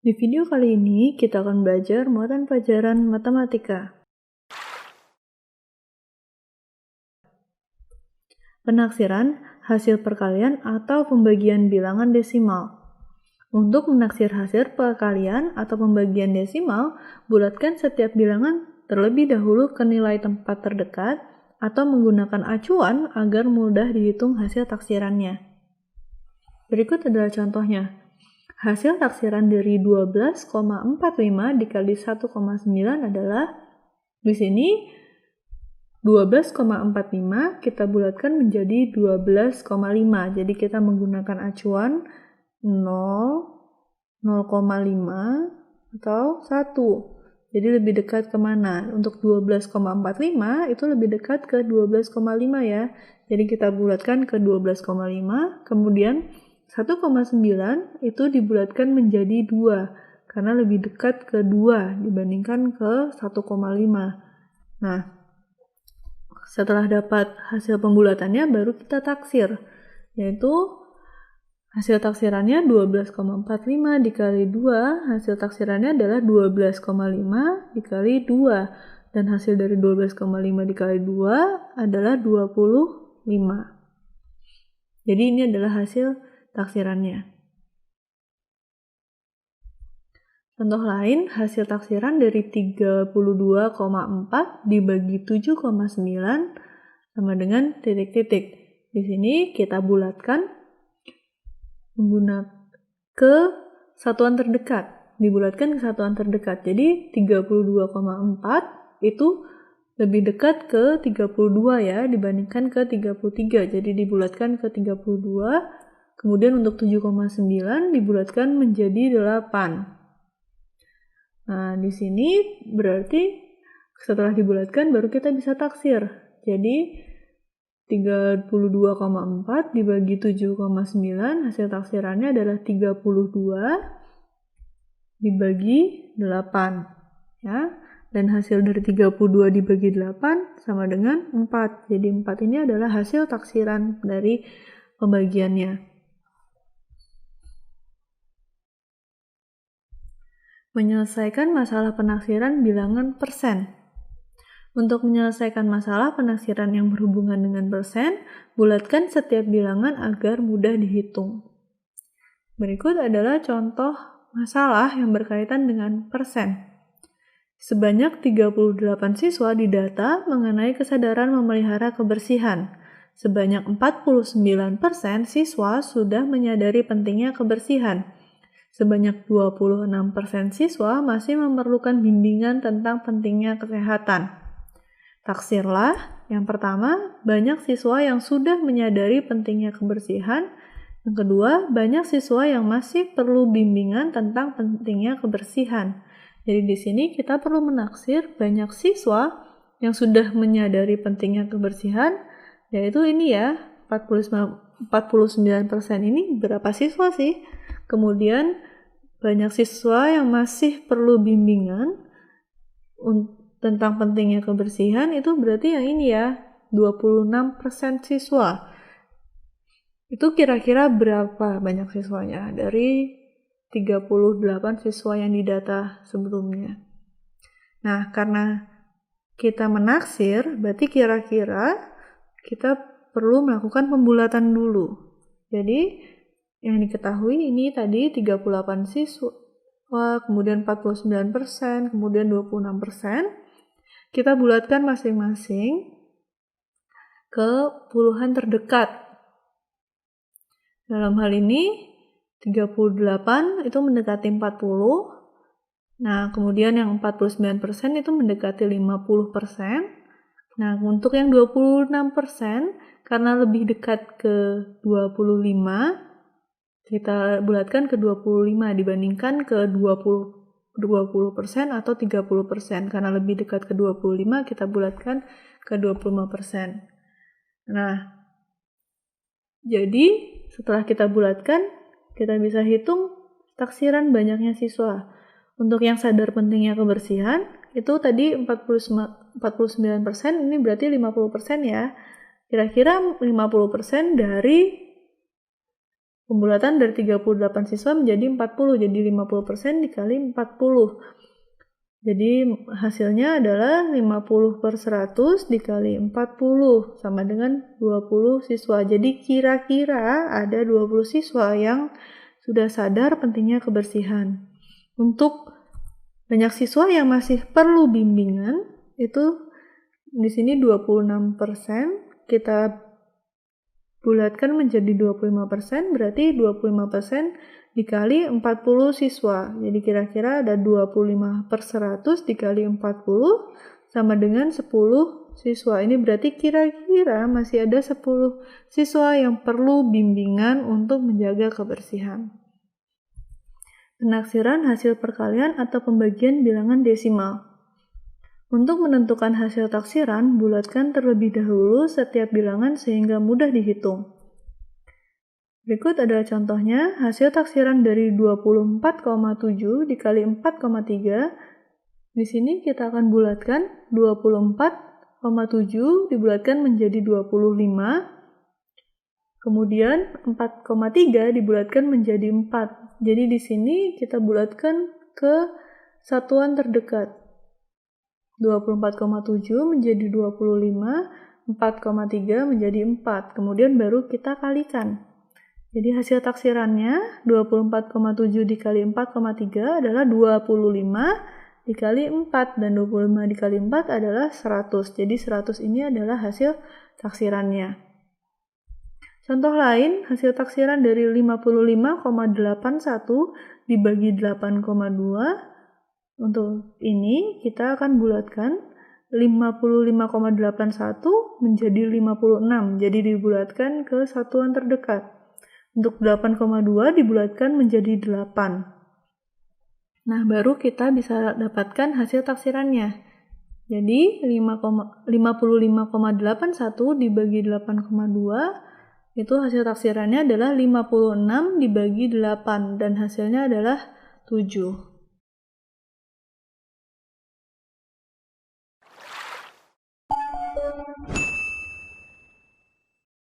Di video kali ini, kita akan belajar muatan pelajaran matematika. Penaksiran hasil perkalian atau pembagian bilangan desimal. Untuk menaksir hasil perkalian atau pembagian desimal, bulatkan setiap bilangan terlebih dahulu ke nilai tempat terdekat atau menggunakan acuan agar mudah dihitung hasil taksirannya. Berikut adalah contohnya. Hasil taksiran dari 12,45 dikali 1,9 adalah, di sini 12,45 kita bulatkan menjadi 12,5. Jadi kita menggunakan acuan 0, 0,5 atau 1. Jadi lebih dekat kemana? Untuk 12,45 itu lebih dekat ke 12,5 ya. Jadi kita bulatkan ke 12,5, kemudian 1,9 itu dibulatkan menjadi 2, karena lebih dekat ke 2 dibandingkan ke 1,5. Nah, setelah dapat hasil pembulatannya, baru kita taksir, yaitu hasil taksirannya 12,45 dikali 2, hasil taksirannya adalah 12,5 dikali 2, dan hasil dari 12,5 dikali 2 adalah 25. Jadi ini adalah hasil taksirannya. Contoh lain, hasil taksiran dari 32,4 dibagi 7,9 sama dengan titik-titik. Di sini kita bulatkan menggunakan ke satuan terdekat. Dibulatkan ke satuan terdekat. Jadi 32,4 itu lebih dekat ke 32 ya dibandingkan ke 33. Jadi dibulatkan ke 32. Kemudian untuk 7,9 dibulatkan menjadi 8. Nah, di sini berarti setelah dibulatkan baru kita bisa taksir. Jadi 32,4 dibagi 7,9 hasil taksirannya adalah 32 dibagi 8. Ya. Dan hasil dari 32 dibagi 8 sama dengan 4. Jadi 4 ini adalah hasil taksiran dari pembagiannya. Menyelesaikan masalah penaksiran bilangan persen. Untuk menyelesaikan masalah penaksiran yang berhubungan dengan persen, bulatkan setiap bilangan agar mudah dihitung. Berikut adalah contoh masalah yang berkaitan dengan persen. Sebanyak 38 siswa didata mengenai kesadaran memelihara kebersihan. Sebanyak 49% siswa sudah menyadari pentingnya kebersihan. Sebanyak 26% siswa masih memerlukan bimbingan tentang pentingnya kesehatan. Taksirlah, yang pertama, banyak siswa yang sudah menyadari pentingnya kebersihan. Yang kedua, banyak siswa yang masih perlu bimbingan tentang pentingnya kebersihan. Jadi di sini kita perlu menaksir banyak siswa yang sudah menyadari pentingnya kebersihan, yaitu ini ya, 49% ini berapa siswa sih? Kemudian banyak siswa yang masih perlu bimbingan tentang pentingnya kebersihan, itu berarti yang ini ya, 26% siswa. Itu kira-kira berapa banyak siswanya dari 38 siswa yang didata sebelumnya. Nah, karena kita menaksir, berarti kira-kira kita perlu melakukan pembulatan dulu. Jadi, yang diketahui ini tadi 38 siswa, kemudian 49%, kemudian 26%. Kita bulatkan masing-masing ke puluhan terdekat. Dalam hal ini, 38 itu mendekati 40. Nah, kemudian yang 49% itu mendekati 50%. Nah, untuk yang 26%, karena lebih dekat ke 25, kita bulatkan ke 25 dibandingkan ke 20% atau 30%. Karena lebih dekat ke 25, kita bulatkan ke 25%. Nah, jadi setelah kita bulatkan, kita bisa hitung taksiran banyaknya siswa. Untuk yang sadar pentingnya kebersihan, itu tadi 49%, ini berarti 50% ya. Kira-kira 50% dari Pembulatan dari 38 siswa menjadi 40, jadi 50% dikali 40. Jadi hasilnya adalah 50/100 dikali 40 sama dengan 20 siswa. Jadi kira-kira ada 20 siswa yang sudah sadar pentingnya kebersihan. Untuk banyak siswa yang masih perlu bimbingan, itu di sini 26%, kita bulatkan menjadi 25%, berarti 25% dikali 40 siswa. Jadi kira-kira ada 25/100 dikali 40 sama dengan 10 siswa. Ini berarti kira-kira masih ada 10 siswa yang perlu bimbingan untuk menjaga kebersihan. Penaksiran hasil perkalian atau pembagian bilangan desimal. Untuk menentukan hasil taksiran, bulatkan terlebih dahulu setiap bilangan sehingga mudah dihitung. Berikut adalah contohnya, hasil taksiran dari 24,7 dikali 4,3. Di sini kita akan bulatkan 24,7 dibulatkan menjadi 25. Kemudian 4,3 dibulatkan menjadi 4. Jadi di sini kita bulatkan ke satuan terdekat. 24,7 menjadi 25, 4,3 menjadi 4. Kemudian baru kita kalikan. Jadi hasil taksirannya 24,7 dikali 4,3 adalah 25 dikali 4. Dan 25 dikali 4 adalah 100. Jadi 100 ini adalah hasil taksirannya. Contoh lain, hasil taksiran dari 55,81 dibagi 8,2. Untuk ini kita akan bulatkan 55,81 menjadi 56. Jadi dibulatkan ke satuan terdekat. Untuk 8,2 dibulatkan menjadi 8. Nah, baru kita bisa dapatkan hasil taksirannya. Jadi 55,81 dibagi 8,2 itu hasil taksirannya adalah 56 dibagi 8 dan hasilnya adalah 7.